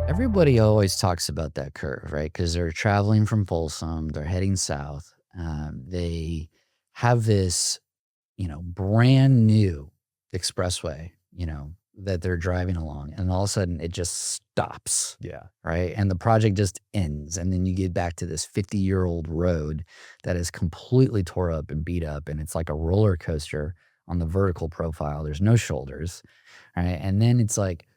Everybody always talks about that curve, right? Because they're traveling from Folsom, they're heading south. They have this, brand new expressway, that they're driving along, and all of a sudden it just stops, Yeah. right? And the project just ends, and then you get back to this 50-year-old road that is completely tore up and beat up, and it's like a roller coaster on the vertical profile. There's no shoulders, right? And then it's like,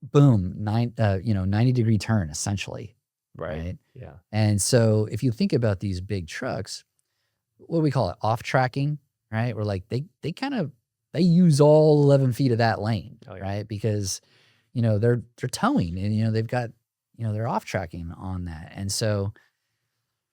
boom, 90-degree turn essentially, Right. right? Yeah. And so if you think about these big trucks, what do we call it? Off tracking, right? Where like they use all 11 feet of that lane, Oh, yeah. right? Because they're towing, and they've got they're off tracking on that, and so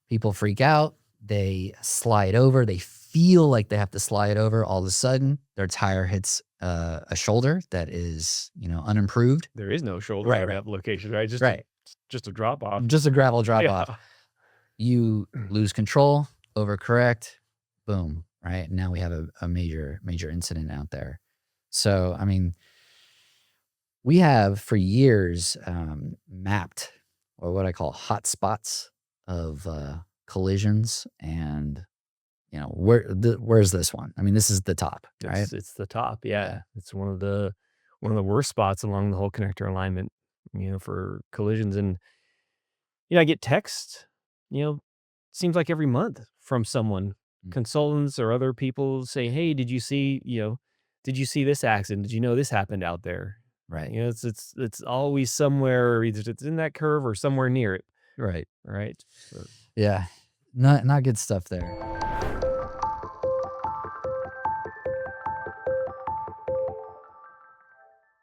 people freak out. They slide over. They feel like they have to slide over. All of a sudden, their tire hits a shoulder that is unimproved. There is no shoulder Right, on right, that location, right? right. Just a drop off. Just a gravel drop Yeah. off. You lose control, overcorrect, boom, right? Now we have a major incident out there. So, I mean, we have for years mapped, or what I call hotspots of collisions, and where's this one? I mean, this is the top, right? It's the top. Yeah, Yeah. It's one of the worst spots along the whole connector alignment, for collisions. And I get texts, you know, seems like every month from someone, mm, consultants or other people say, "Hey, did you see this accident? Did you know this happened out there?" right, It's always somewhere, either it's in that curve or somewhere near it, right, right? So yeah, not good stuff there.